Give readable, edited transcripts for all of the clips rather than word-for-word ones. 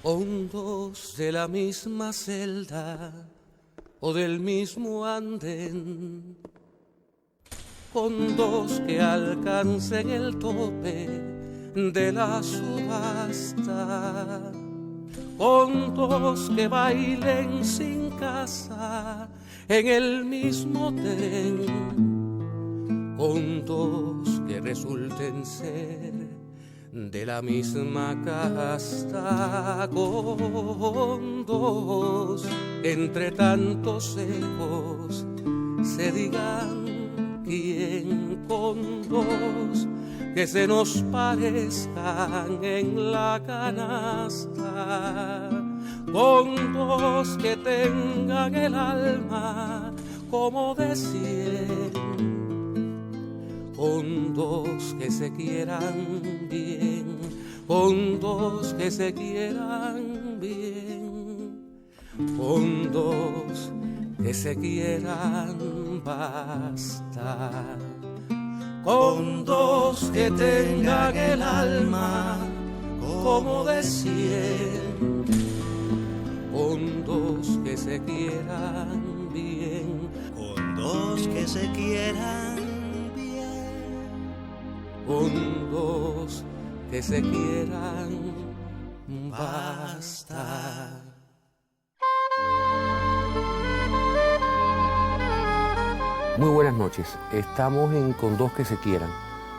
hondos de la misma celda o del mismo andén, hondos que alcancen el tope de la subasta, hondos que bailen sin casa en el mismo tren, hondos que resulten ser de la misma casta, hondos entre tantos ecos se digan quién, hondos que se nos parezcan en la canasta, hondos que tengan el alma como de 100, hondos que se quieran bien, hondos que se quieran bien, hondos que se quieran bastar, hondos que tengan el alma como de 100, hondos que se quieran bien, hondos que se quieran, hondos que se quieran bastar. Muy buenas noches. Estamos en Con Dos que se quieran.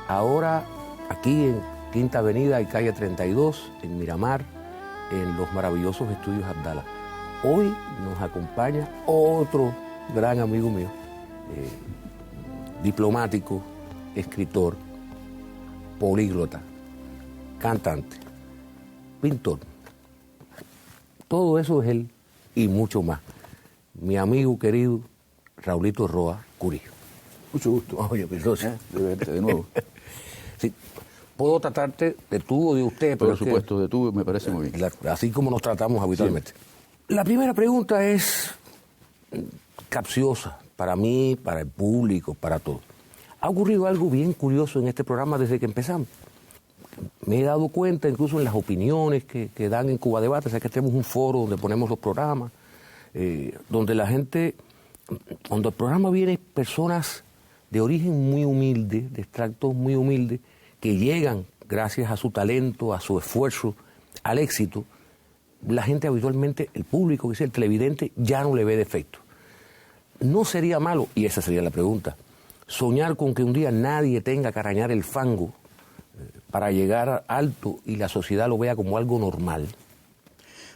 Ahora aquí en Quinta Avenida y calle 32, en Miramar, en los maravillosos estudios Abdala. Hoy nos acompaña otro gran amigo mío, diplomático, escritor, políglota, cantante, pintor. Todo eso es él y mucho más. Mi amigo querido Raulito Roa Curí. Mucho gusto. Oye, perdón. De verte de nuevo. Sí, puedo tratarte de tú o de usted. Pero por supuesto, de tú me parece muy bien. Así como nos tratamos habitualmente. Sí. La primera pregunta es capciosa para mí, para el público, para todos. Ha ocurrido algo bien curioso en este programa desde que empezamos. Me he dado cuenta, incluso en las opiniones que dan en Cuba Debate, o sea, que tenemos un foro donde ponemos los programas, donde la gente, cuando el programa viene personas de origen muy humilde, de extractos muy humildes, que llegan gracias a su talento, a su esfuerzo, al éxito, la gente habitualmente, el público, que es el televidente, ya no le ve defecto. No sería malo, y esa sería la pregunta, soñar con que un día nadie tenga que arañar el fango para llegar alto y la sociedad lo vea como algo normal.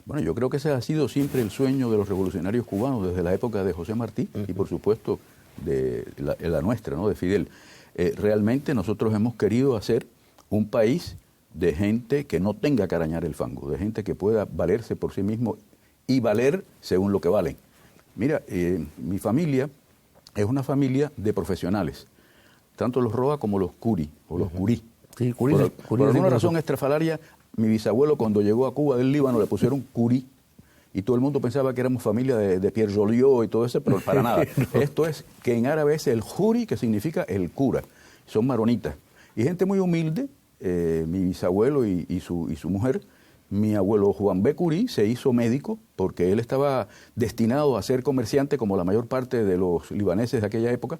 Bueno, yo creo que ese ha sido siempre el sueño de los revolucionarios cubanos desde la época de José Martí y por supuesto de la nuestra, ¿no? De Fidel. Realmente nosotros hemos querido hacer un país de gente que no tenga que arañar el fango, de gente que pueda valerse por sí mismo y valer según lo que valen. Mira, mi familia es una familia de profesionales, tanto los Roa como los Curí, o los Curí. Sí, Curí. Por alguna razón estrafalaria, mi bisabuelo cuando llegó a Cuba del Líbano le pusieron Curí, y todo el mundo pensaba que éramos familia de Pierre Joliot y todo eso, pero para nada. Esto es que en árabe es el Juri, que significa el cura. Son maronitas. Y gente muy humilde, mi bisabuelo y su mujer. Mi abuelo Juan B. Curí se hizo médico porque él estaba destinado a ser comerciante como la mayor parte de los libaneses de aquella época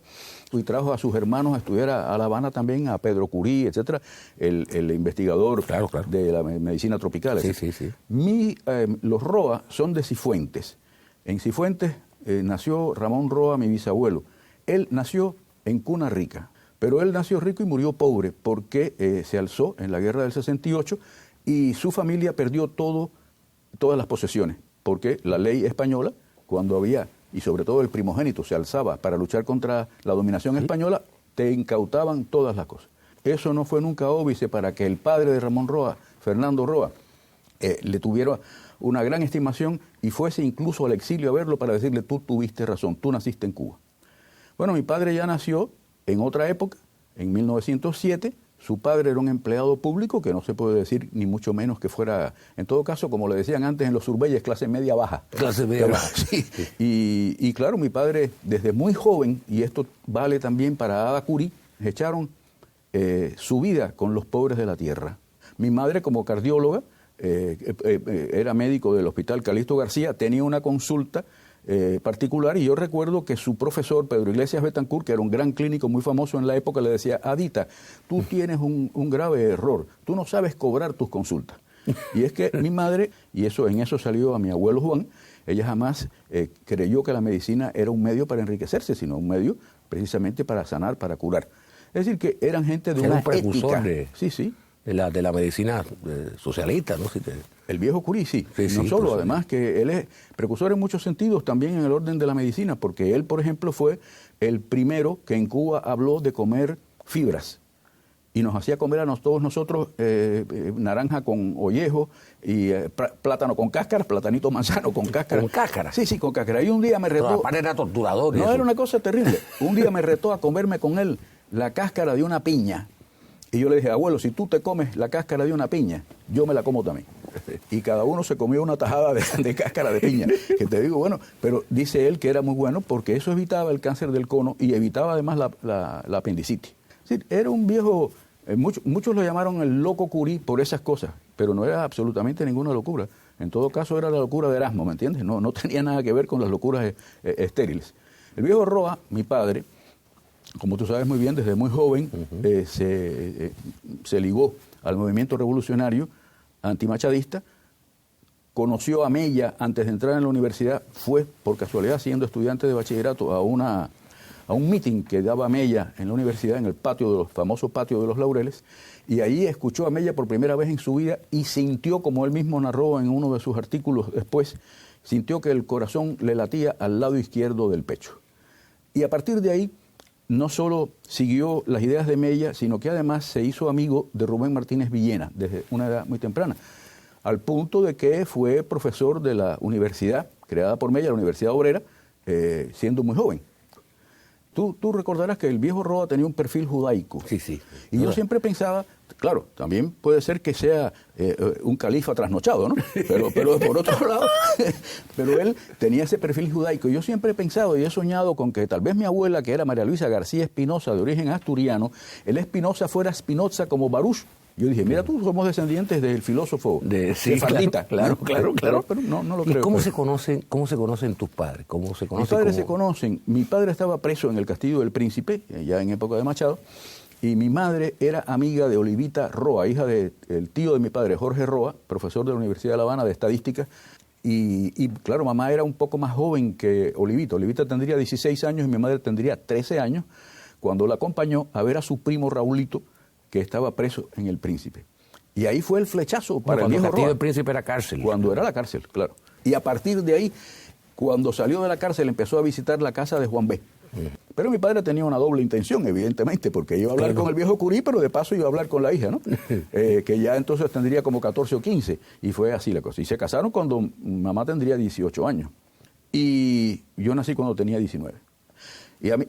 y trajo a sus hermanos a estudiar a La Habana también, a Pedro Curí, etcétera, el investigador de la medicina tropical. Sí. Los Roa son de Cifuentes. En Cifuentes nació Ramón Roa, mi bisabuelo. Él nació en cuna rica, pero él nació rico y murió pobre porque se alzó en la guerra del 68 y su familia perdió todas las posesiones, porque la ley española, cuando había, y sobre todo el primogénito, se alzaba para luchar contra la dominación española, te incautaban todas las cosas. Eso no fue nunca óbice para que el padre de Ramón Roa, Fernando Roa, le tuviera una gran estimación y fuese incluso al exilio a verlo para decirle, tú tuviste razón, tú naciste en Cuba. Bueno, mi padre ya nació en otra época, en 1907, su padre era un empleado público que no se puede decir ni mucho menos que fuera, en todo caso, como le decían antes en los Urbeyes, clase media baja. Clase media baja. Sí. Y claro, mi padre desde muy joven, y esto vale también para Ada Curí, echaron su vida con los pobres de la tierra. Mi madre como cardióloga era médico del Hospital Calixto García, tenía una consulta particular, y yo recuerdo que su profesor, Pedro Iglesias Betancourt, que era un gran clínico muy famoso en la época, le decía: Adita, tú tienes un grave error, tú no sabes cobrar tus consultas. Y es que mi madre, y en eso salió a mi abuelo Juan, ella jamás creyó que la medicina era un medio para enriquecerse, sino un medio precisamente para sanar, para curar. Es decir, que eran gente de una ética. Sí. De la medicina socialista, ¿no? El viejo Curí, sí. No Sí, solo, además, que él es precursor en muchos sentidos, también en el orden de la medicina, porque él, por ejemplo, fue el primero que en Cuba habló de comer fibras. Y nos hacía comer a todos nosotros naranja con ollejo y plátano con cáscara, platanito manzano con cáscara. ¿Con cáscara? Sí, con cáscara. Y un día me retó... Pero aparte era torturador. No, era una cosa terrible. Un día me retó a comerme con él la cáscara de una piña. Y yo le dije: abuelo, si tú te comes la cáscara de una piña, yo me la como también. Y cada uno se comió una tajada de cáscara de piña. Que te digo, bueno, pero dice él que era muy bueno porque eso evitaba el cáncer del cono y evitaba además la apendicitis. Es decir, era un viejo, muchos lo llamaron el loco Curí por esas cosas, pero no era absolutamente ninguna locura. En todo caso era la locura de Erasmo, ¿me entiendes? No tenía nada que ver con las locuras estériles. El viejo Roa, mi padre, como tú sabes muy bien, desde muy joven se ligó al movimiento revolucionario antimachadista, conoció a Mella antes de entrar en la universidad, fue por casualidad, siendo estudiante de bachillerato, a un meeting que daba Mella en la universidad, en el famoso patio de los Laureles, y ahí escuchó a Mella por primera vez en su vida y sintió, como él mismo narró en uno de sus artículos después, sintió que el corazón le latía al lado izquierdo del pecho. Y a partir de ahí, no solo siguió las ideas de Mella, sino que además se hizo amigo de Rubén Martínez Villena desde una edad muy temprana, al punto de que fue profesor de la universidad creada por Mella, la Universidad Obrera, siendo muy joven. Tú recordarás que el viejo Roa tenía un perfil judaico. Sí. Y yo siempre pensaba, claro, también puede ser que sea un califa trasnochado, ¿no? Pero por otro lado, pero él tenía ese perfil judaico. Y yo siempre he pensado y he soñado con que tal vez mi abuela, que era María Luisa García Espinosa, de origen asturiano, el Espinosa fuera Spinoza como Baruch. Yo dije: mira tú, somos descendientes del filósofo de Fardita. Claro. Pero no lo creo. ¿Y cómo se conocen tus padres? Mis padres se conocen. Mi padre estaba preso en el Castillo del Príncipe, ya en época de Machado, y mi madre era amiga de Olivita Roa, hija del tío de mi padre, Jorge Roa, profesor de la Universidad de La Habana de Estadística. Y claro, mamá era un poco más joven que Olivita. Olivita tendría 16 años y mi madre tendría 13 años cuando la acompañó a ver a su primo Raulito, que estaba preso en el Príncipe. Y ahí fue el flechazo para el viejo Roa. Cuando el Castillo del Príncipe era cárcel. Cuando era la cárcel, claro. Y a partir de ahí, cuando salió de la cárcel, empezó a visitar la casa de Juan B. Pero mi padre tenía una doble intención, evidentemente, porque iba a hablar con el viejo Curí, pero de paso iba a hablar con la hija, ¿no? Que ya entonces tendría como 14 o 15. Y fue así la cosa. Y se casaron cuando mamá tendría 18 años. Y yo nací cuando tenía 19.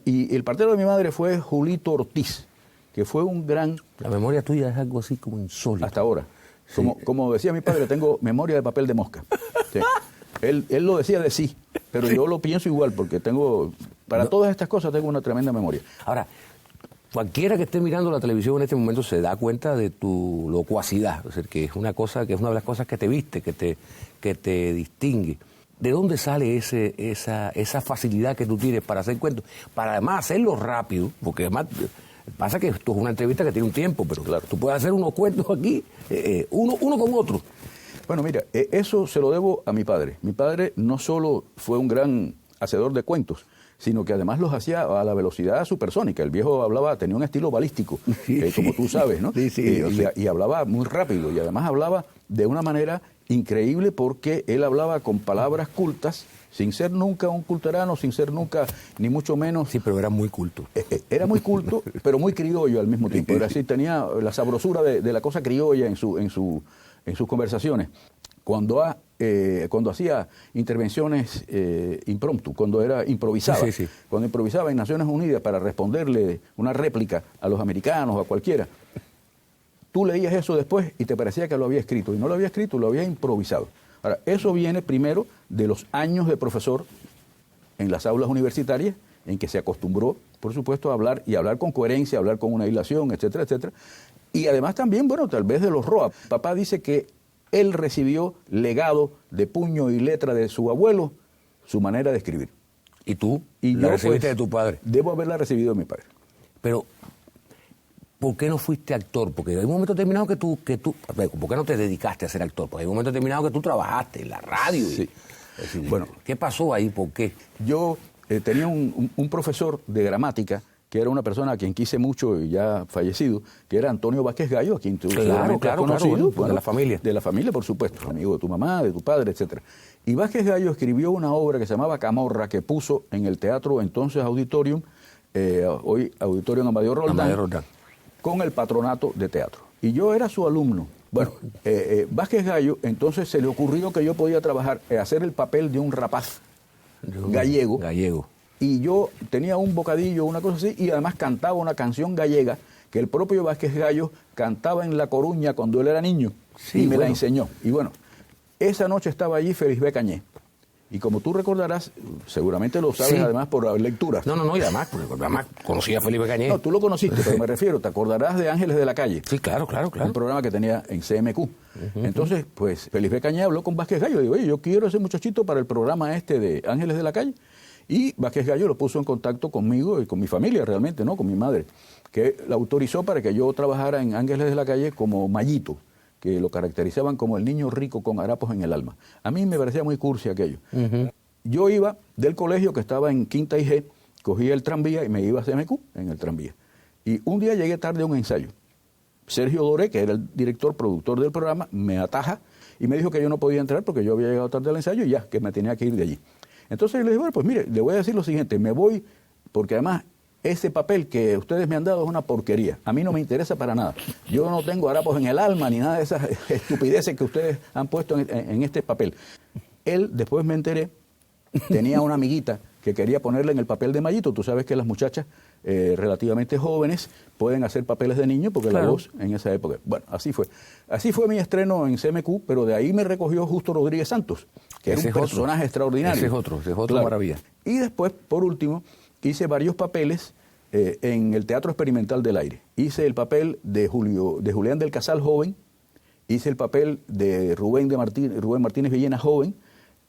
Y el partero de mi madre fue Julito Ortiz, que fue un gran... La memoria tuya es algo así como insólito. Hasta ahora. Sí. Como decía mi padre, tengo memoria de papel de mosca. Sí. Él lo decía de sí, pero yo lo pienso igual, porque para todas estas cosas tengo una tremenda memoria. Ahora, cualquiera que esté mirando la televisión en este momento se da cuenta de tu locuacidad, es decir, que es una de las cosas que te viste, que te distingue. ¿De dónde sale esa facilidad que tú tienes para hacer cuentos? Para además hacerlo rápido, porque además... Pasa que esto es una entrevista que tiene un tiempo, pero claro, tú puedes hacer unos cuentos aquí, uno con otro. Bueno, mira, eso se lo debo a mi padre. Mi padre no solo fue un gran hacedor de cuentos, sino que además los hacía a la velocidad supersónica. El viejo tenía un estilo balístico, como tú sabes, ¿no? Sí, y hablaba muy rápido, y además hablaba de una manera increíble porque él hablaba con palabras cultas, sin ser nunca un culterano, sin ser nunca, ni mucho menos... Sí, pero era muy culto. Era muy culto, pero muy criollo al mismo tiempo. Era así, tenía la sabrosura de la cosa criolla en sus conversaciones. Cuando hacía intervenciones impromptu, cuando improvisaba. Sí. Cuando improvisaba en Naciones Unidas para responderle una réplica a los americanos o a cualquiera. Tú leías eso después y te parecía que lo había escrito. Y no lo había escrito, lo había improvisado. Ahora, eso viene primero de los años de profesor en las aulas universitarias, en que se acostumbró, por supuesto, a hablar y hablar con coherencia, hablar con una hilación, etcétera, etcétera. Y además también, bueno, tal vez de los Roa. Papá dice que él recibió legado de puño y letra de su abuelo, su manera de escribir. ¿Y tú? Y ¿La yo, recibiste pues, de tu padre? Debo haberla recibido de mi padre. Pero, ¿por qué no fuiste actor? Porque hay un momento determinado que tú, ¿por qué no te dedicaste a ser actor? Porque hay un momento determinado que tú trabajaste en la radio. Sí. Es decir, Bueno, ¿qué pasó ahí? ¿Por qué? Yo tenía un profesor de gramática, que era una persona a quien quise mucho y ya fallecido, que era Antonio Vázquez Gallo, a quien tú seguramente has conocido. Bueno, de la familia. De la familia, por supuesto, amigo de tu mamá, de tu padre, etcétera. Y Vázquez Gallo escribió una obra que se llamaba Camorra, que puso en el teatro entonces Auditorium, hoy Auditorium Amadeo Roldán, con el patronato de teatro. Y yo era su alumno. Bueno, Vázquez Gallo, entonces se le ocurrió que yo podía trabajar, hacer el papel de un rapaz gallego. Y yo tenía un bocadillo, una cosa así, y además cantaba una canción gallega que el propio Vázquez Gallo cantaba en La Coruña cuando él era niño, sí, y me la enseñó. Y bueno, esa noche estaba allí Félix B. Cañé. Y como tú recordarás, seguramente lo sabes, sí, además por las lecturas. No, y además conocía a Felipe Cañé. No, tú lo conociste, pero me refiero, te acordarás de Ángeles de la Calle. Sí, claro. Un programa que tenía en CMQ. Entonces, pues, Felipe Cañé habló con Vázquez Gallo. Digo, oye, yo quiero ese muchachito para el programa este de Ángeles de la Calle. Y Vázquez Gallo lo puso en contacto conmigo y con mi familia realmente, ¿no? Con mi madre, que la autorizó para que yo trabajara en Ángeles de la Calle como Mayito, que lo caracterizaban como el niño rico con harapos en el alma. A mí me parecía muy cursi aquello. Yo iba del colegio que estaba en Quinta y G, cogía el tranvía y me iba a CMQ en el tranvía. Y un día llegué tarde a un ensayo. Sergio Doré, que era el director, productor del programa, me ataja y me dijo que yo no podía entrar porque yo había llegado tarde al ensayo y ya, que me tenía que ir de allí. Entonces yo le dije, bueno, pues mire, le voy a decir lo siguiente, me voy porque además ese papel que ustedes me han dado es una porquería. A mí no me interesa para nada. Yo no tengo harapos en el alma ni nada de esas estupideces que ustedes han puesto en este papel. Él, después me enteré, tenía una amiguita que quería ponerle en el papel de Mayito. Tú sabes que las muchachas relativamente jóvenes pueden hacer papeles de niño porque la voz en esa época. Bueno, así fue. Así fue mi estreno en CMQ, pero de ahí me recogió Justo Rodríguez Santos, que es un personaje extraordinario. Ese es otro claro. Maravilla. Y después, por último, hice varios papeles en el Teatro Experimental del Aire. Hice el papel de Julián del Casal joven, hice el papel de Rubén Martínez Villena joven,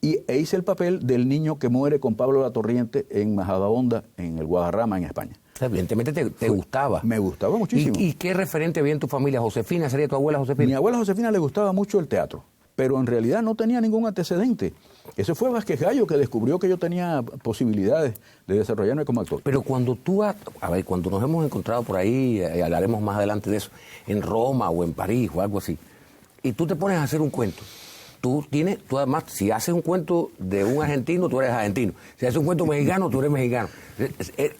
e hice el papel del niño que muere con Pablo Latorriente en Majadahonda, en el Guadarrama, en España. Evidentemente te gustaba. Me gustaba muchísimo. ¿Y qué referente había en tu familia? ¿Josefina? ¿Sería tu abuela Josefina? Mi abuela Josefina le gustaba mucho el teatro, pero en realidad no tenía ningún antecedente. Eso fue Vázquez Gallo que descubrió que yo tenía posibilidades de desarrollarme como actor. Pero cuando cuando nos hemos encontrado por ahí, hablaremos más adelante de eso, en Roma o en París o algo así, y tú te pones a hacer un cuento. Tú además, si haces un cuento de un argentino, tú eres argentino. Si haces un cuento mexicano, tú eres mexicano.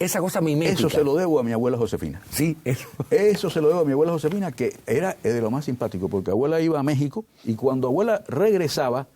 Esa cosa mimética. Eso se lo debo a mi abuela Josefina. Sí, eso. Eso se lo debo a mi abuela Josefina, que era de lo más simpático, porque abuela iba a México y cuando abuela regresaba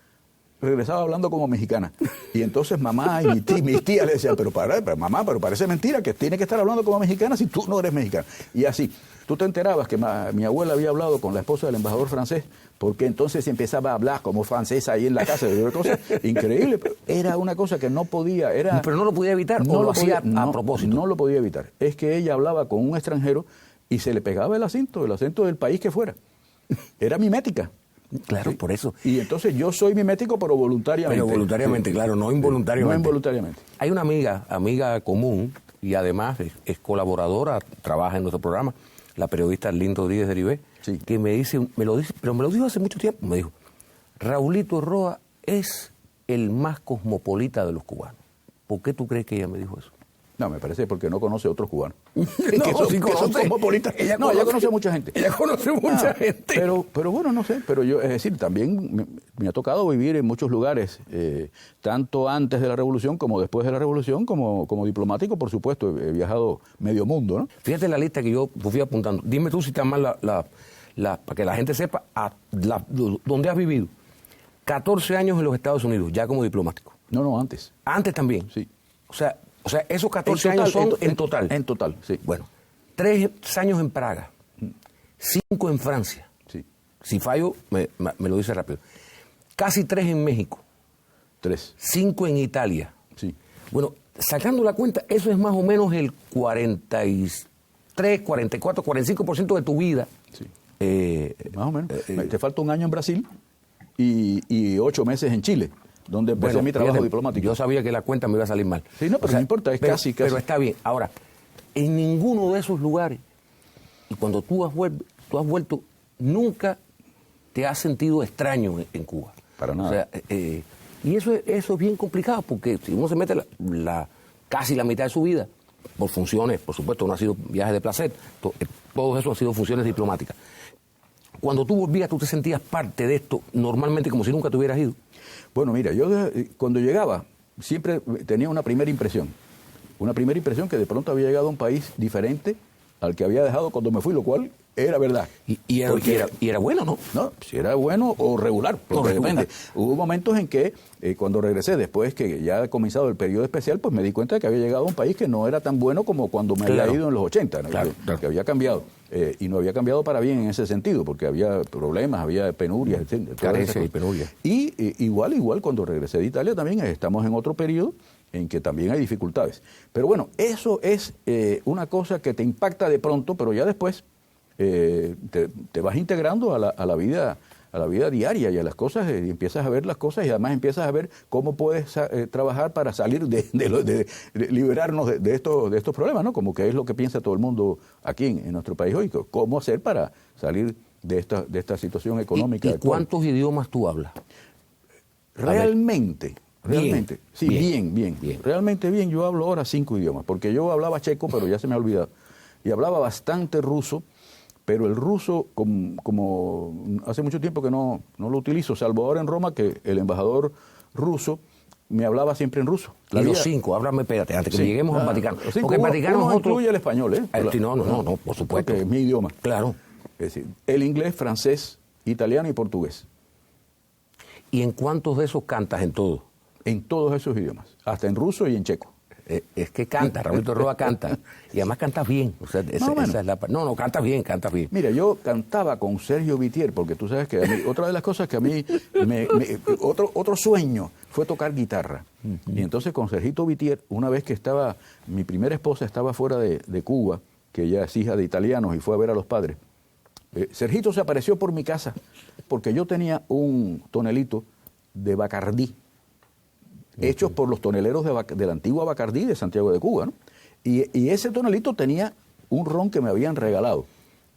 hablando como mexicana. Y entonces mamá y mis tías le decían, pero mamá, pero parece mentira que tiene que estar hablando como mexicana si tú no eres mexicana. Y así, tú te enterabas que mi abuela había hablado con la esposa del embajador francés, porque entonces empezaba a hablar como francesa ahí en la casa, de una cosa increíble. Era una cosa que no podía, Pero no lo podía evitar, no lo hacía a propósito. No lo podía evitar. Es que ella hablaba con un extranjero y se le pegaba el acento del país que fuera. Era mimética. Claro, ¿sí? Por eso. Y entonces yo soy mimético, pero voluntariamente. Pero voluntariamente, sí. Claro, no involuntariamente. No involuntariamente. Hay una amiga común, y además es colaboradora, trabaja en nuestro programa, la periodista Lindo Rodríguez de Ribé, sí. Que me lo dijo hace mucho tiempo, me dijo, Raulito Roa es el más cosmopolita de los cubanos. ¿Por qué tú crees que ella me dijo eso? No, me parece porque no conoce a otros cubanos. Sí son cosmopolitas. Ella conoce a mucha gente. Ella conoce mucha gente. Pero bueno, no sé. Pero yo, es decir, también me ha tocado vivir en muchos lugares, tanto antes de la Revolución como después de la Revolución, como diplomático, por supuesto. He viajado medio mundo, ¿no? Fíjate la lista que yo fui apuntando. Dime tú si está mal para que la gente sepa dónde has vivido. 14 años en los Estados Unidos, ya como diplomático. No, antes. Antes también. Sí. O sea, esos 14 años son en total. En total, sí. Bueno, 3 años en Praga, 5 en Francia. Sí. Si fallo, me lo dice rápido. Casi 3 en México. 3. 5 en Italia. Sí. Bueno, sacando la cuenta, eso es más o menos el 43, 44, 45% de tu vida. Sí. Más o menos. Te falta un año en Brasil. y 8 meses en Chile, donde empecé Bueno, mi trabajo fíjate, diplomático. Yo sabía que la cuenta me iba a salir mal. Sí, no, pero no importa, es casi. Pero está bien. Ahora, en ninguno de esos lugares, y cuando tú has vuelto, nunca te has sentido extraño en Cuba. Para nada. O sea, y eso es bien complicado, porque si uno se mete casi la mitad de su vida, por funciones, por supuesto, no ha sido viajes de placer, todo eso ha sido funciones diplomáticas. Cuando tú volvías, tú te sentías parte de esto, normalmente como si nunca te hubieras ido. Bueno, mira, yo cuando llegaba siempre tenía una primera impresión que de pronto había llegado a un país diferente al que había dejado cuando me fui, lo cual era verdad. Y era bueno, ¿no? No, si era bueno o regular, porque depende. Hubo momentos en que cuando regresé, después que ya ha comenzado el periodo especial, pues me di cuenta de que había llegado a un país que no era tan bueno como cuando me había ido en los 80, ¿no? Claro. Que había cambiado. Y no había cambiado para bien en ese sentido, porque había problemas, había penurias, etc. Carencia y penurias. Y igual cuando regresé de Italia también estamos en otro periodo en que también hay dificultades. Pero bueno, eso es una cosa que te impacta de pronto, pero ya después te vas integrando a la vida diaria y a las cosas, y empiezas a ver las cosas y además empiezas a ver cómo puedes trabajar para salir de liberarnos de estos problemas, ¿no? Como que es lo que piensa todo el mundo aquí en nuestro país hoy, cómo hacer para salir de esta situación económica. ¿Y actual. cuántos idiomas tú hablas? Realmente, sí, bien. bien. Realmente bien, yo hablo ahora 5 idiomas, porque yo hablaba checo, pero ya se me ha olvidado, y hablaba bastante ruso, pero el ruso, como hace mucho tiempo que no lo utilizo, salvo ahora en Roma, que el embajador ruso me hablaba siempre en ruso. Y los 5, háblame, espérate, antes que lleguemos al Vaticano. Porque el Vaticano uno es otro... incluye el español, ¿eh? No, por supuesto. Porque es mi idioma. Claro. Es decir, el inglés, francés, italiano y portugués. ¿Y en cuántos de esos cantas en todo? En todos esos idiomas, hasta en ruso y en checo. Es que canta, Raulito Roa canta, y además cantas bien. O sea, esa es la... No, cantas bien. Mira, yo cantaba con Sergio Vitier, porque tú sabes que a mí, otra de las cosas que a mí, otro sueño fue tocar guitarra. Y entonces con Sergito Vitier, una vez que mi primera esposa estaba fuera de Cuba, que ella es hija de italianos y fue a ver a los padres, Sergito se apareció por mi casa, porque yo tenía un tonelito de Bacardí, hechos por los toneleros de la antigua Bacardí de Santiago de Cuba, ¿no? Y ese tonelito tenía un ron que me habían regalado.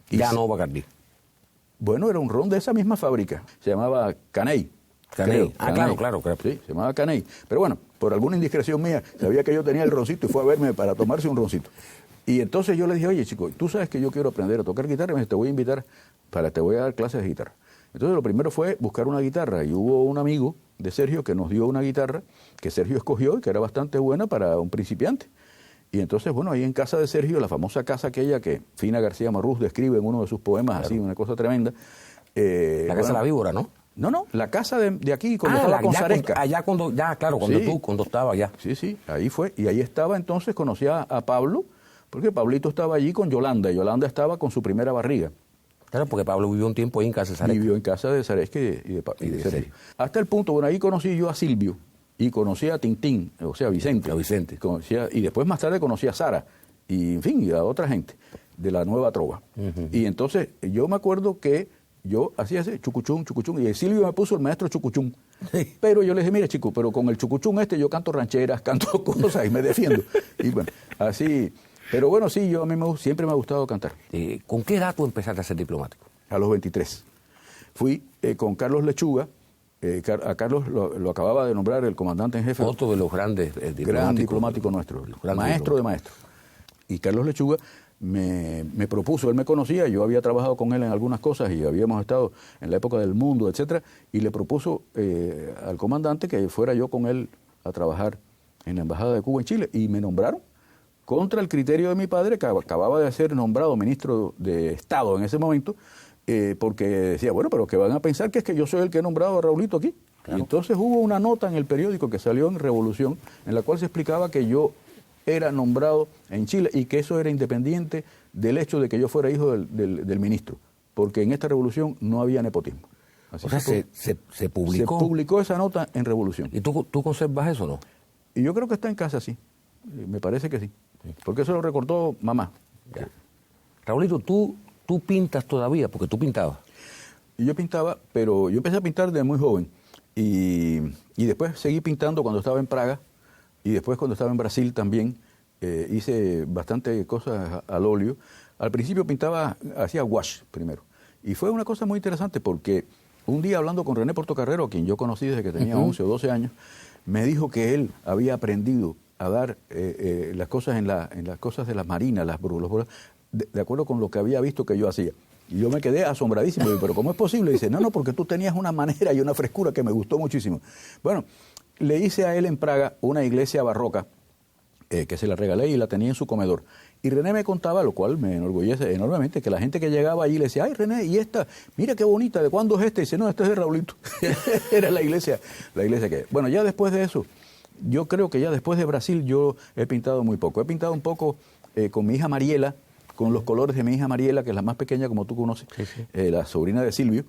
Ya no Bacardí. Bueno, era un ron de esa misma fábrica. Se llamaba Caney. Caney. Caney. Claro. Sí, se llamaba Caney. Pero bueno, por alguna indiscreción mía, sabía que yo tenía el roncito y fue a verme para tomarse un roncito. Y entonces yo le dije, oye, chico, tú sabes que yo quiero aprender a tocar guitarra, y me dice, te voy a invitar, te voy a dar clases de guitarra. Entonces lo primero fue buscar una guitarra, y hubo un amigo de Sergio que nos dio una guitarra que Sergio escogió y que era bastante buena para un principiante. Y entonces, bueno, ahí en casa de Sergio, la famosa casa aquella que Fina García Marrús describe en uno de sus poemas, claro, así, una cosa tremenda. La casa de la víbora, ¿no? No, la casa de aquí, cuando estaba con Zaresca. Cuando estaba allá. Sí, ahí fue. Y ahí estaba, entonces conocí a Pablo, porque Pablito estaba allí con Yolanda, y Yolanda estaba con su primera barriga. Claro, porque Pablo vivió un tiempo ahí en casa de Zaresca. Vivió en casa de Zaresca y de Sergio. Hasta el punto, bueno, ahí conocí yo a Silvio, y conocí a Tintín, o sea, a Vicente. Y después más tarde conocí a Sara, y en fin, y a otra gente de la Nueva Trova. Y entonces yo me acuerdo que yo hacía ese chucuchún, y Silvio me puso el maestro chucuchún. Pero yo le dije, mire chico, pero con el chucuchún yo canto rancheras, canto cosas y me defiendo. Y bueno, así... Pero bueno, sí, a mí siempre me ha gustado cantar. ¿Con qué edad tú empezaste a ser diplomático? A los 23. Fui con Carlos Lechuga. A Carlos lo acababa de nombrar el comandante en jefe. Otro de los grandes diplomáticos. Gran diplomático nuestro, maestro de maestros. Y Carlos Lechuga me propuso, él me conocía, yo había trabajado con él en algunas cosas y habíamos estado en la época del mundo, etcétera, y le propuso al comandante que fuera yo con él a trabajar en la Embajada de Cuba en Chile. Y me nombraron contra el criterio de mi padre, que acababa de ser nombrado ministro de Estado en ese momento, porque decía, bueno, pero que van a pensar que es que yo soy el que he nombrado a Raulito aquí. Claro. Y entonces hubo una nota en el periódico que salió en Revolución, en la cual se explicaba que yo era nombrado en Chile y que eso era independiente del hecho de que yo fuera hijo del ministro, porque en esta revolución no había nepotismo. Así o sea, se publicó. Se publicó esa nota en Revolución. ¿Y tú conservas eso o no? Y yo creo que está en casa, sí. Me parece que sí. Porque eso lo recortó mamá. Ya. Raulito, ¿tú pintas todavía? Porque tú pintabas. Y yo pintaba, pero yo empecé a pintar desde muy joven. Y después seguí pintando cuando estaba en Praga. Y después cuando estaba en Brasil también hice bastante cosas al óleo. Al principio hacía wash primero. Y fue una cosa muy interesante porque un día hablando con René Portocarrero, a quien yo conocí desde que tenía 11 o 12 años, me dijo que él había aprendido a dar las cosas en las cosas de las marinas, los de acuerdo con lo que había visto que yo hacía. Y yo me quedé asombradísimo. Digo, ¿pero cómo es posible? Y dice, no, porque tú tenías una manera y una frescura que me gustó muchísimo. Bueno, le hice a él en Praga una iglesia barroca que se la regalé y la tenía en su comedor. Y René me contaba, lo cual me enorgullece enormemente, que la gente que llegaba allí le decía, ay René, ¿y esta? Mira qué bonita, ¿de cuándo es esta? Y dice, no, esta es de Raulito. Era la iglesia que... Bueno, ya después de eso, yo creo que ya después de Brasil yo he pintado muy poco. He pintado un poco con mi hija Mariela, con los colores de mi hija Mariela, que es la más pequeña, como tú conoces, la sobrina de Silvio.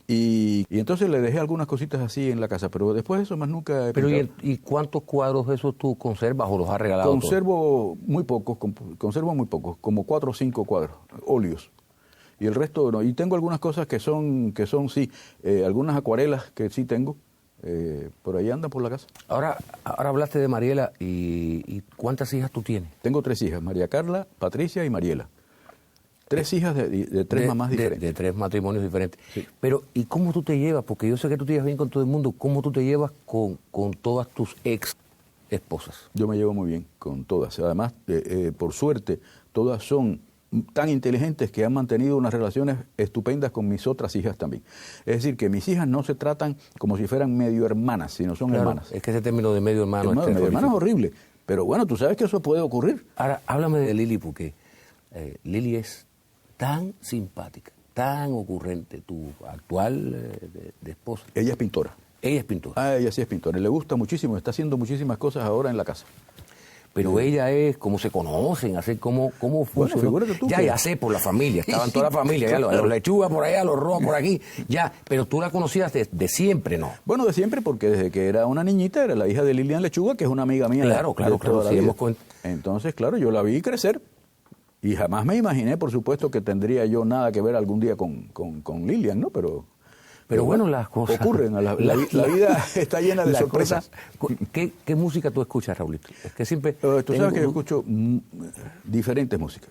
Sí. Y entonces le dejé algunas cositas así en la casa, pero después de eso más nunca he pintado. ¿Y cuántos cuadros de esos tú conservas o los has regalado? Conservo muy pocos, como 4 o 5 cuadros, óleos. Y el resto no. Y tengo algunas cosas que son sí, algunas acuarelas que sí tengo. Por ahí andan por la casa. Ahora hablaste de Mariela y ¿cuántas hijas tú tienes? Tengo 3 hijas, María Carla, Patricia y Mariela. 3 hijas de 3 mamás diferentes. De 3 matrimonios diferentes. Sí. Pero, ¿y cómo tú te llevas? Porque yo sé que tú te llevas bien con todo el mundo. ¿Cómo tú te llevas con todas tus ex esposas? Yo me llevo muy bien con todas. Además, por suerte, todas son tan inteligentes que han mantenido unas relaciones estupendas con mis otras hijas también. Es decir, que mis hijas no se tratan como si fueran medio hermanas, sino son hermanas. Es que ese término de medio hermano... medio hermano es horrible. Pero bueno, tú sabes que eso puede ocurrir. Ahora, háblame de Lili, porque Lili es tan simpática, tan ocurrente, tu actual de esposa. Ella es pintora. Ella es pintora. Ah, ella sí es pintora. Le gusta muchísimo, está haciendo muchísimas cosas ahora en la casa. Pero ella es como se conocen, así cómo funciona. Bueno, tú ya sé, por la familia, estaban toda la familia, ya los lechugas por allá, los rojos por aquí, ya, pero tú la conocías de siempre, ¿no? Bueno, de siempre, porque desde que era una niñita, era la hija de Lilian Lechuga, que es una amiga mía. Claro, sí, entonces, claro, yo la vi crecer y jamás me imaginé, por supuesto, que tendría yo nada que ver algún día con Lilian, ¿no? Pero bueno, las cosas ocurren, la vida está llena de sorpresas. ¿Qué música tú escuchas, Raulito? Es que siempre... Tú sabes que yo escucho diferentes músicas.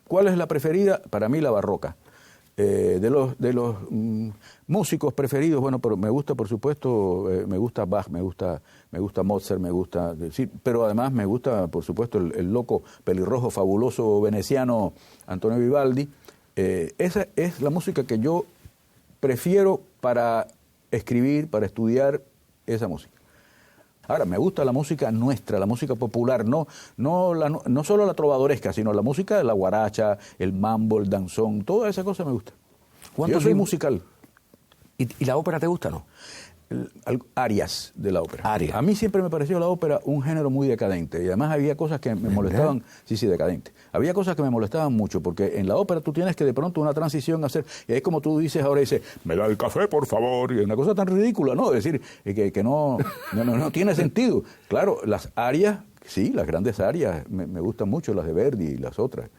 ¿Cuál es la preferida? Para mí la barroca. De los músicos preferidos, bueno, pero me gusta, por supuesto, me gusta Bach, me gusta Mozart, sí, pero además me gusta, por supuesto, el loco pelirrojo fabuloso veneciano Antonio Vivaldi. Esa es la música que yo prefiero para escribir, para estudiar esa música. Ahora, me gusta la música nuestra, la música popular, no solo la trovadoresca, sino la música de la guaracha, el mambo, el danzón, toda esa cosa me gusta. Yo soy musical. ¿Y la ópera te gusta, no? Arias de la ópera. Arias. A mí siempre me pareció la ópera un género muy decadente y además había cosas que me molestaban. Sí, decadente. Había cosas que me molestaban mucho porque en la ópera tú tienes que de pronto una transición hacer, y es como tú dices ahora, dices, me da el café por favor, y una cosa tan ridícula, ¿no? Es decir, que no tiene sentido. Claro, las arias, sí, las grandes arias, me gustan mucho, las de Verdi y las otras.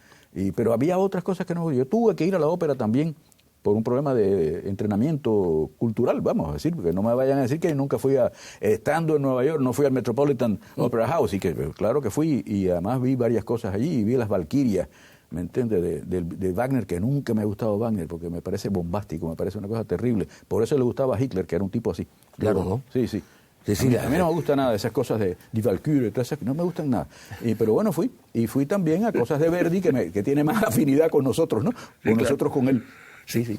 Pero había otras cosas que no. Yo tuve que ir a la ópera también por un problema de entrenamiento cultural, vamos a decir, porque no me vayan a decir que nunca fui estando en Nueva York, no fui al Metropolitan Opera House, y que claro que fui, y además vi varias cosas allí, y vi las Valquirias, ¿me entiendes?, de Wagner, que nunca me ha gustado Wagner, porque me parece bombástico, me parece una cosa terrible. Por eso le gustaba a Hitler, que era un tipo así. Claro, ¿no? Sí. A mí no me gusta nada de esas cosas de Valkyrie, no me gustan nada. Pero bueno, fui también a cosas de Verdi, que tiene más afinidad con nosotros, ¿no? Nosotros con él. Sí.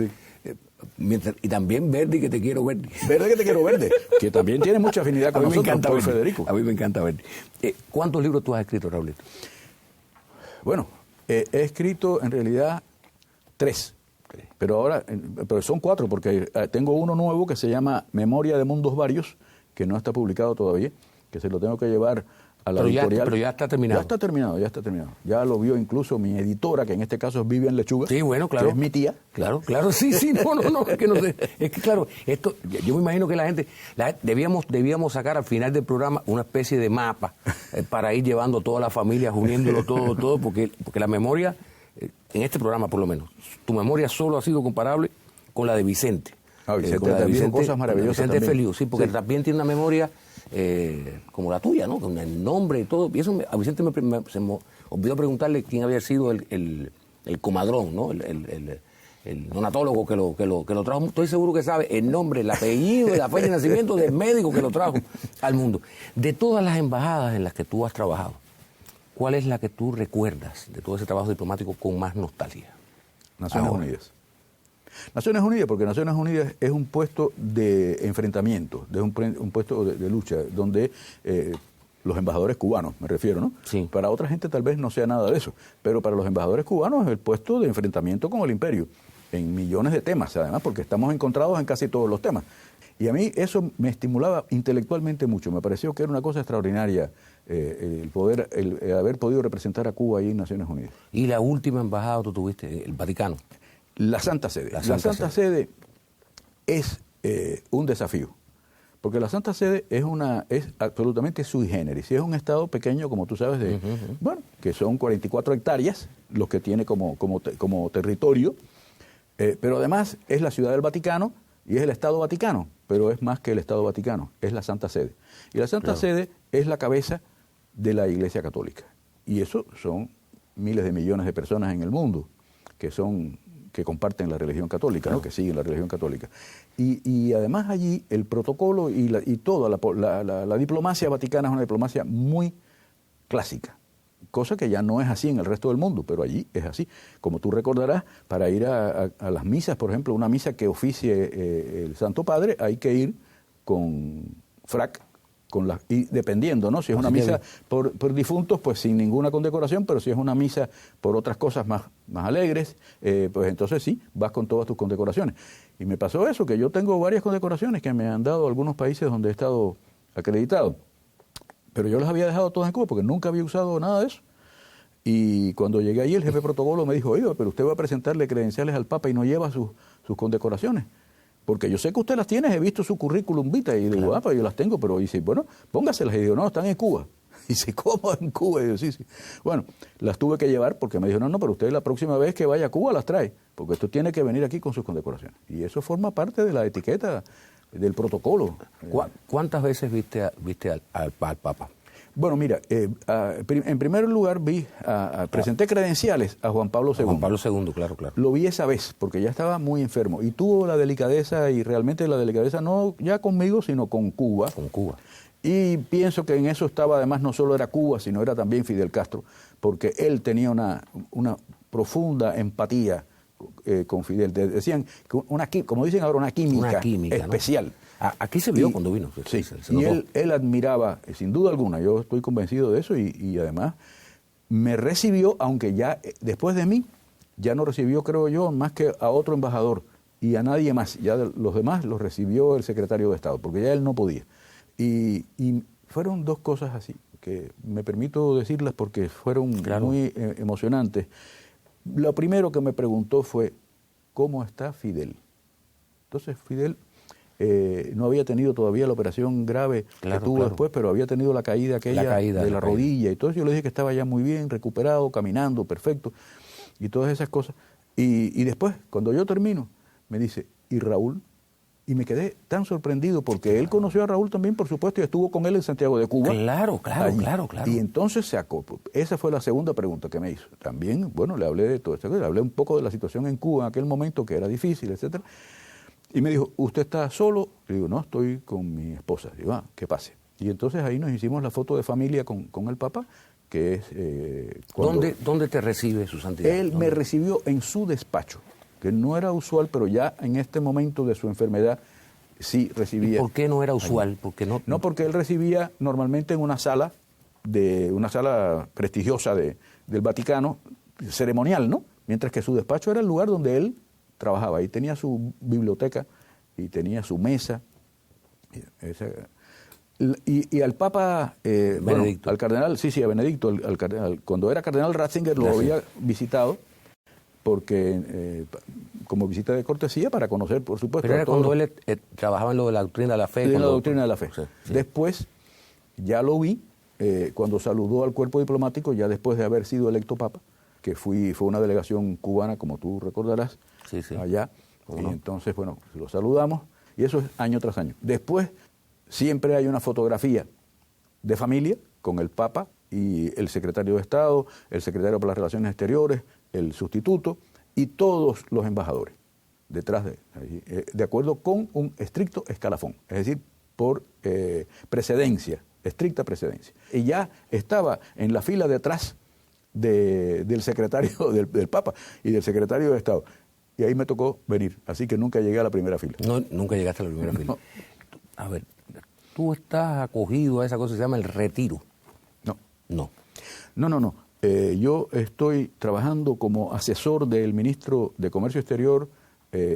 Y también Verdi, que te quiero Verdi. Verdi, que te quiero Verdi, que también tiene mucha afinidad con nosotros, por Federico. A mí me encanta Verdi. ¿Cuántos libros tú has escrito, Raulito? Bueno, he escrito en realidad 3. Pero son 4, porque tengo uno nuevo que se llama Memoria de Mundos Varios, que no está publicado todavía, que se lo tengo que llevar a la editorial. Pero ya está terminado. Ya está terminado. Ya lo vio incluso mi editora, que en este caso es Vivian Lechuga. Sí, bueno, claro. Que es mi tía. Claro, sí, no, es que no sé. Es que claro, esto, yo me imagino que la gente debíamos sacar al final del programa una especie de mapa para ir llevando todas las familias, uniéndolo todo, porque la memoria, en este programa por lo menos, tu memoria solo ha sido comparable con la de Vicente. Vicente con la de también, Vicente, cosas maravillosas Vicente también. Feliu, sí, porque Sí. también tiene una memoria como la tuya, ¿no? Con el nombre y todo. Y eso a Vicente se me olvidó preguntarle quién había sido el comadrón, ¿no? El donatólogo que lo trajo. Estoy seguro que sabe el nombre, el apellido, la fecha de nacimiento del médico que lo trajo al mundo. De todas las embajadas en las que tú has trabajado, ¿cuál es la que tú recuerdas de todo ese trabajo diplomático con más nostalgia? Naciones Ahora. Unidas. Naciones Unidas, porque Naciones Unidas es un puesto de enfrentamiento, es un puesto de lucha, donde los embajadores cubanos, me refiero, ¿no? Sí. Para otra gente tal vez no sea nada de eso, pero para los embajadores cubanos es el puesto de enfrentamiento con el imperio, en millones de temas, además, porque estamos encontrados en casi todos los temas. Y a mí eso me estimulaba intelectualmente mucho, me pareció que era una cosa extraordinaria el haber podido representar a Cuba ahí en Naciones Unidas. ¿Y la última embajada tú tuviste, el Vaticano? La Santa Sede. La La Santa Santa Sede es un desafío, porque la Santa Sede es absolutamente sui generis. Es un estado pequeño, como tú sabes, bueno, que son 44 hectáreas, los que tiene como territorio, pero además es la Ciudad del Vaticano y es el Estado Vaticano, pero es más que el Estado Vaticano, es la Santa Sede. Y la Santa Sede es la cabeza de la Iglesia Católica. Y eso son miles de millones de personas en el mundo que comparten la religión católica, ¿no? Que siguen la religión católica. Y además allí el protocolo y toda la diplomacia vaticana es una diplomacia muy clásica, cosa que ya no es así en el resto del mundo, pero allí es así. Como tú recordarás, para ir a las misas, por ejemplo, una misa que oficie el Santo Padre, hay que ir con frac, y dependiendo, ¿no? Si es una misa por difuntos, pues sin ninguna condecoración, pero si es una misa por otras cosas más alegres, pues entonces sí, vas con todas tus condecoraciones. Y me pasó eso, que yo tengo varias condecoraciones que me han dado algunos países donde he estado acreditado, pero yo las había dejado todas en Cuba porque nunca había usado nada de eso. Y cuando llegué ahí, el jefe de protocolo me dijo, oiga, pero usted va a presentarle credenciales al Papa y no lleva sus condecoraciones. Porque yo sé que usted las tiene, he visto su currículum vitae. Y digo, pues yo las tengo, pero dice, bueno, póngaselas. Y digo, no, están en Cuba. Y dice, ¿cómo en Cuba? Y yo, sí. Bueno, las tuve que llevar porque me dijo, no, pero usted la próxima vez que vaya a Cuba las trae, porque usted tiene que venir aquí con sus condecoraciones. Y eso forma parte de la etiqueta, del protocolo. ¿Cuántas veces viste al Papa? Bueno, mira, en primer lugar presenté credenciales a Juan Pablo II. Juan Pablo II, claro. Lo vi esa vez, porque ya estaba muy enfermo. Y tuvo la delicadeza, y realmente la delicadeza no ya conmigo, sino con Cuba. Con Cuba. Y pienso que en eso estaba, además, no solo era Cuba, sino era también Fidel Castro, porque él tenía una profunda empatía con Fidel. Decían, como dicen ahora, una química especial. ¿No? Aquí se vio cuando vino. Sí, y él admiraba, sin duda alguna, yo estoy convencido de eso, y además me recibió, aunque ya después de mí, ya no recibió, creo yo, más que a otro embajador y a nadie más. Ya los demás los recibió el secretario de Estado, porque ya él no podía. Y fueron dos cosas así, que me permito decirlas porque fueron muy emocionantes. Lo primero que me preguntó fue, ¿cómo está Fidel? Entonces Fidel no había tenido todavía la operación grave que tuvo después, pero había tenido la caída aquella de la rodilla y todo eso. Yo le dije que estaba ya muy bien, recuperado, caminando, perfecto, y todas esas cosas. Y después, cuando yo termino, me dice, ¿y Raúl? Y me quedé tan sorprendido porque él conoció a Raúl también, por supuesto, y estuvo con él en Santiago de Cuba. Claro. Y entonces esa fue la segunda pregunta que me hizo. También, bueno, le hablé de todo esto, le hablé un poco de la situación en Cuba en aquel momento, que era difícil, etcétera. Y me dijo, ¿usted está solo? Le digo, no, estoy con mi esposa. Digo, que pase. Y entonces ahí nos hicimos la foto de familia con el Papa, que es... ¿Dónde te recibe su santidad? Él me recibió en su despacho, que no era usual, pero ya en este momento de su enfermedad sí recibía. ¿Y por qué no era usual? Porque no, porque él recibía normalmente en una sala prestigiosa del Vaticano, ceremonial, ¿no? Mientras que su despacho era el lugar donde él trabajaba. Ahí tenía su biblioteca y tenía su mesa. Y al Papa, Benedicto. al cardenal, a Benedicto, al cardenal, cuando era cardenal Ratzinger lo había visitado, porque como visita de cortesía para conocer, por supuesto. Pero era cuando él trabajaba en lo de la doctrina de la fe. La doctrina de la fe. Sí. Después, ya lo vi, cuando saludó al cuerpo diplomático, ya después de haber sido electo Papa, que fue una delegación cubana, como tú recordarás, allá, ¿Cómo Y no? entonces, bueno, lo saludamos y eso es año tras año. Después siempre hay una fotografía de familia con el Papa y el secretario de Estado, el secretario para las Relaciones Exteriores, el sustituto y todos los embajadores detrás de acuerdo con un estricto escalafón, es decir, por precedencia, estricta precedencia. Y ya estaba en la fila de atrás del secretario del Papa y del secretario de Estado. Y ahí me tocó venir, así que nunca llegué a la primera fila. No, nunca llegaste a la primera fila. A ver, tú estás acogido a esa cosa que se llama el retiro. No. No. No. Yo estoy trabajando como asesor del ministro de Comercio Exterior,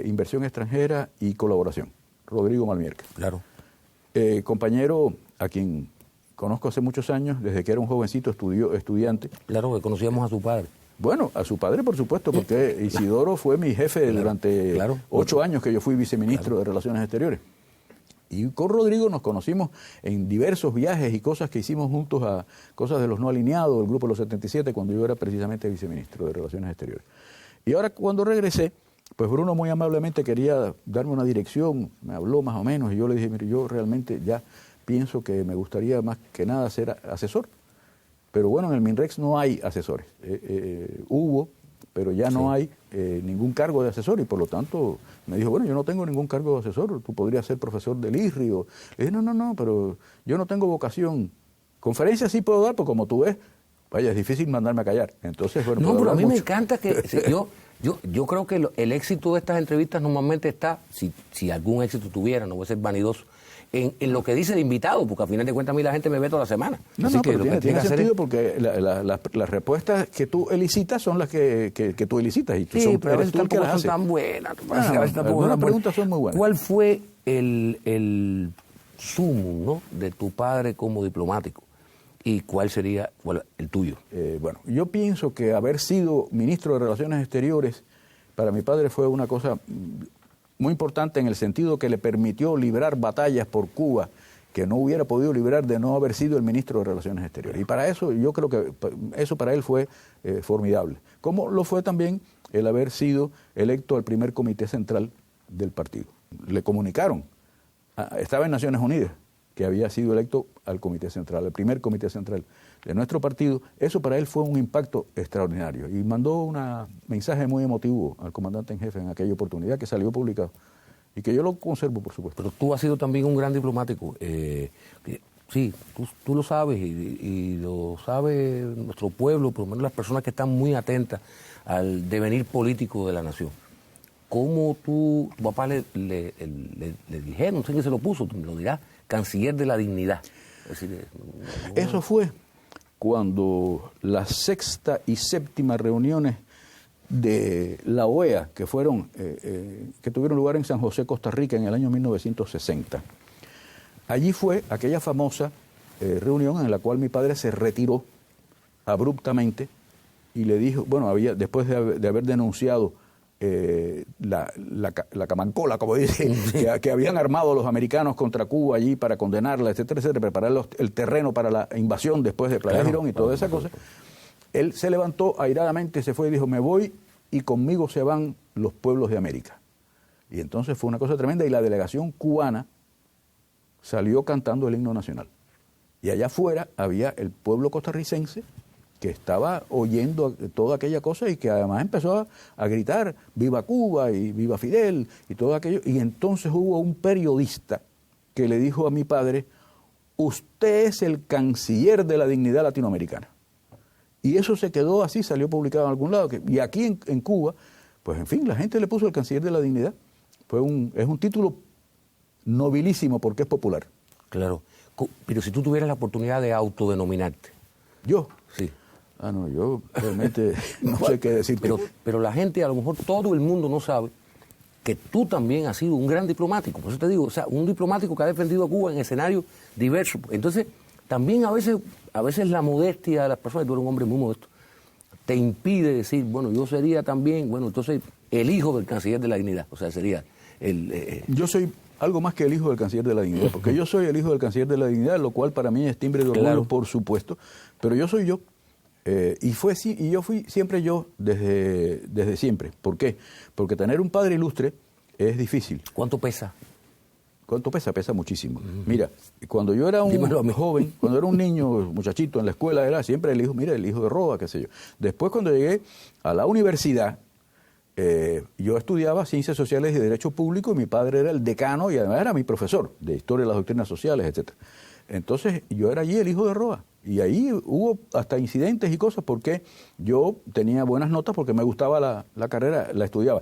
Inversión Extranjera y Colaboración, Rodrigo Malmierca. Claro. Compañero a quien conozco hace muchos años, desde que era un jovencito estudiante. Claro, que conocíamos a su padre. Bueno, a su padre, por supuesto, porque Isidoro fue mi jefe durante 8 años que yo fui viceministro de Relaciones Exteriores. Y con Rodrigo nos conocimos en diversos viajes y cosas que hicimos juntos, a cosas de los no alineados, el grupo de los 77, cuando yo era precisamente viceministro de Relaciones Exteriores. Y ahora cuando regresé, pues Bruno muy amablemente quería darme una dirección, me habló más o menos, y yo le dije, mire, yo realmente ya pienso que me gustaría más que nada ser asesor. Pero bueno, en el MINREX no hay asesores. Hubo, pero ya no hay ningún cargo de asesor y por lo tanto me dijo, bueno, yo no tengo ningún cargo de asesor, tú podrías ser profesor del ISRI. Le dije, no, pero yo no tengo vocación. Conferencias sí puedo dar, porque como tú ves, vaya, es difícil mandarme a callar. Entonces, bueno, no, pero a mí mucho. me encanta que yo creo que el éxito de estas entrevistas normalmente está, si algún éxito tuviera, no voy a ser vanidoso, en lo que dice el invitado, porque al final de cuentas a mí la gente me ve toda la semana. No, Así que pero lo que tiene que hacer sentido es- porque las respuestas que tú elicitas son las que tú elicitas y Sí, son, pero a eres veces tú el que tampoco las son hace. tan buenas. Ah, A veces tampoco algunas son preguntas son muy buenas. ¿Cuál fue el sumum, ¿no?, de tu padre como diplomático? ¿Y cuál sería el tuyo? Bueno, yo pienso que haber sido ministro de Relaciones Exteriores para mi padre fue una cosa muy importante en el sentido que le permitió librar batallas por Cuba que no hubiera podido librar de no haber sido el ministro de Relaciones Exteriores. Y para eso, yo creo que eso para él fue formidable. Como lo fue también el haber sido electo al primer comité central del partido. Le comunicaron, estaba en Naciones Unidas, que había sido electo al comité central, al primer comité central de nuestro partido. Eso para él fue un impacto extraordinario. Y mandó un mensaje muy emotivo al comandante en jefe en aquella oportunidad que salió publicado. Y que yo lo conservo, por supuesto. Pero tú has sido también un gran diplomático. Sí, tú lo sabes y lo sabe nuestro pueblo, por lo menos las personas que están muy atentas al devenir político de la nación. ¿Cómo tu papá le dijeron, no sé quién se lo puso, tú me lo dirás, canciller de la dignidad? Es decir, Eso fue cuando las sexta y séptima reuniones de la OEA, que fueron que tuvieron lugar en San José, Costa Rica, en el año 1960. Allí fue aquella famosa reunión en la cual mi padre se retiró abruptamente y le dijo, bueno, después de haber denunciado la camancola, como dicen, que habían armado los americanos contra Cuba allí para condenarla, etcétera, etcétera, preparar el terreno para la invasión después de Playa Girón y toda esa cosa. Él se levantó airadamente, se fue y dijo, me voy y conmigo se van los pueblos de América. Y entonces fue una cosa tremenda y la delegación cubana salió cantando el himno nacional. Y allá afuera había el pueblo costarricense que estaba oyendo toda aquella cosa y que además empezó a gritar viva Cuba y viva Fidel y todo aquello. Y entonces hubo un periodista que le dijo a mi padre, usted es el canciller de la dignidad latinoamericana. Y eso se quedó así, salió publicado en algún lado. Y aquí en Cuba, pues en fin, la gente le puso el canciller de la dignidad. Es un título nobilísimo porque es popular. claro. Pero si tú tuvieras la oportunidad de autodenominarte. ¿Yo? Sí. No, yo realmente no sé qué decirte. Pero la gente, a lo mejor todo el mundo no sabe que tú también has sido un gran diplomático. Por eso te digo, o sea, un diplomático que ha defendido a Cuba en escenarios diversos. Entonces, también a veces la modestia de las personas, tú eres un hombre muy modesto, te impide decir, bueno, yo sería también, bueno, entonces el hijo del canciller de la dignidad. O sea, sería Yo soy algo más que el hijo del canciller de la dignidad, porque yo soy el hijo del canciller de la dignidad, lo cual para mí es timbre de orgullo, Claro. por supuesto, pero yo soy yo. Y yo fui siempre yo desde siempre. ¿Por qué? Porque tener un padre ilustre es difícil. ¿Cuánto pesa? ¿Cuánto pesa? Pesa muchísimo. Mira, cuando yo era Dímelo a mí. un joven, cuando era un niño, muchachito en la escuela, era siempre el hijo, mira, el hijo de Roa, qué sé yo. Después, cuando llegué a la universidad, yo estudiaba Ciencias Sociales y Derecho Público y mi padre era el decano y además era mi profesor de Historia de las Doctrinas Sociales, etc. Entonces, yo era allí el hijo de Roa. Y ahí hubo hasta incidentes y cosas porque yo tenía buenas notas porque me gustaba la carrera, la estudiaba.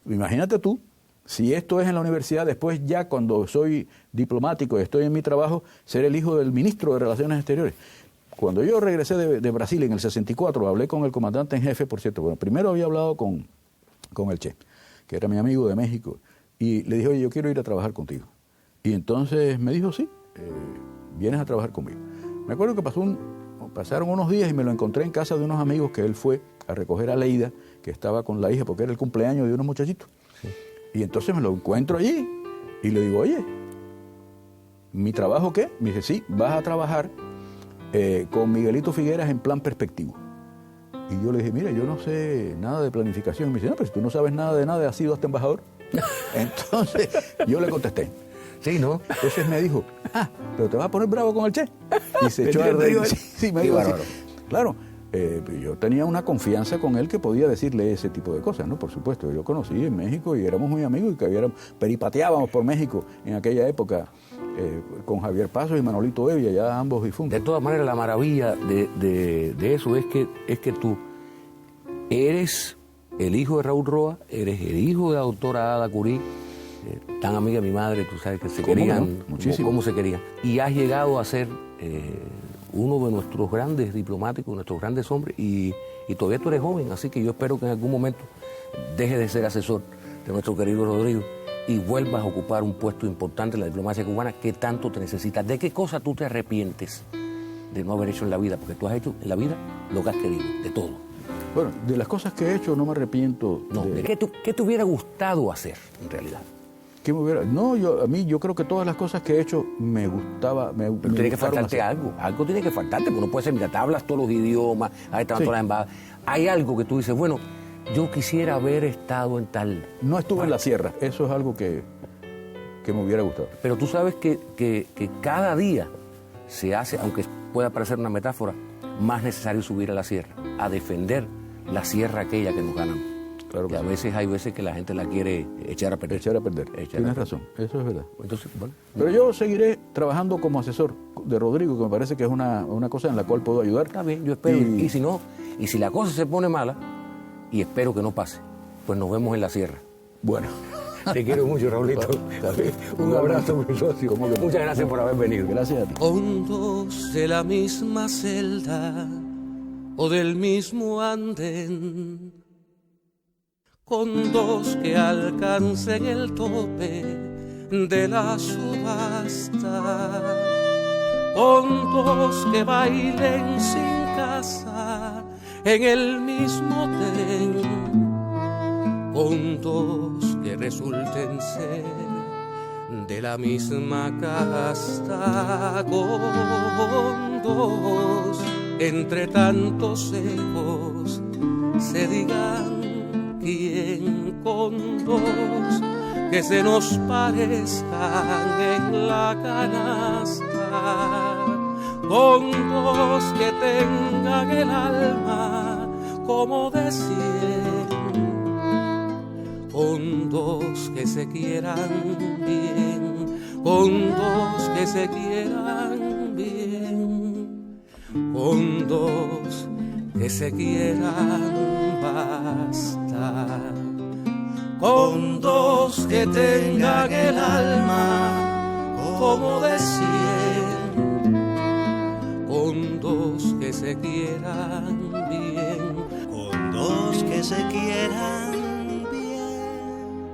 Imagínate tú, si esto es en la universidad, después ya cuando soy diplomático y estoy en mi trabajo, ser el hijo del ministro de Relaciones Exteriores. Cuando yo regresé de Brasil en el 64, hablé con el comandante en jefe, por cierto, bueno, primero había hablado con el Che, que era mi amigo de México, y le dije, oye, yo quiero ir a trabajar contigo. Y entonces me dijo, sí, vienes a trabajar conmigo. Me acuerdo que pasaron unos días y me lo encontré en casa de unos amigos que él fue a recoger a Leida, que estaba con la hija porque era el cumpleaños de unos muchachitos. Sí. Y entonces me lo encuentro allí y le digo, oye, ¿mi trabajo qué? Me dice, sí, vas a trabajar con Miguelito Figueras en plan perspectivo. Y yo le dije, mira, yo no sé nada de planificación. Y me dice, no, pero si tú no sabes nada de nada, has sido hasta embajador. Entonces yo le contesté. Sí, ¿no? Entonces me dijo, pero te vas a poner bravo con el Che. Y se echó a reír. Sí, me dijo así. Claro, yo tenía una confianza con él que podía decirle ese tipo de cosas, ¿no? Por supuesto, yo conocí en México y éramos muy amigos y peripateábamos por México en aquella época con Javier Pasos y Manolito Evia, ya ambos difuntos. De todas maneras, la maravilla de eso es que tú eres el hijo de Raúl Roa, eres el hijo de la doctora Ada Curí, tan amiga de mi madre, tú sabes que se querían, no? Muchísimo. Cómo se querían. Y has llegado a ser uno de nuestros grandes diplomáticos, nuestros grandes hombres, y todavía tú eres joven, así que yo espero que en algún momento dejes de ser asesor de nuestro querido Rodrigo y vuelvas a ocupar un puesto importante en la diplomacia cubana que tanto te necesitas. ¿De qué cosa tú te arrepientes de no haber hecho en la vida? Porque tú has hecho en la vida lo que has querido, de todo. Bueno, de las cosas que he hecho no me arrepiento. No, ¿qué te hubiera gustado hacer en realidad? ¿Qué me hubiera? No, yo creo que todas las cosas que he hecho me gustaba. Pero tiene que faltarte algo tiene que faltarte, porque no puede ser, mira, te hablas todos los idiomas, has estado en todas las embajadas. Hay algo que tú dices, bueno, yo quisiera haber estado en tal. No estuve en la sierra, eso es algo que me hubiera gustado. Pero tú sabes que cada día se hace, aunque pueda parecer una metáfora, más necesario subir a la sierra, a defender la sierra aquella que nos ganamos. Claro que a veces hay veces que la gente la quiere echar a perder. Tienes razón, eso es verdad. Entonces, bueno. Pero yo seguiré trabajando como asesor de Rodrigo, que me parece que es una cosa en la cual puedo ayudar. Está bien, yo espero. Y si no, y si la cosa se pone mala, y espero que no pase, pues nos vemos en la sierra. Bueno. Te quiero mucho, Raulito. Un abrazo, mi socio. Muchas gracias por haber venido. Gracias a ti. Hondos de la misma celda o del mismo andén, con dos que alcancen el tope de la subasta, con dos que bailen sin casa en el mismo tren, con dos que resulten ser de la misma casta, con dos entre tantos ecos se digan quién, con dos que se nos parezcan en la canasta, con dos que tengan el alma como de 100, con dos que se quieran bien, con dos que se quieran bien, con dos que se quieran bastar, con dos que tengan el alma como de 100, con dos que se quieran bien, con dos que se quieran bien,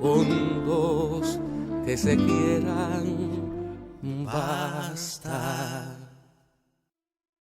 con dos que se quieran bastar.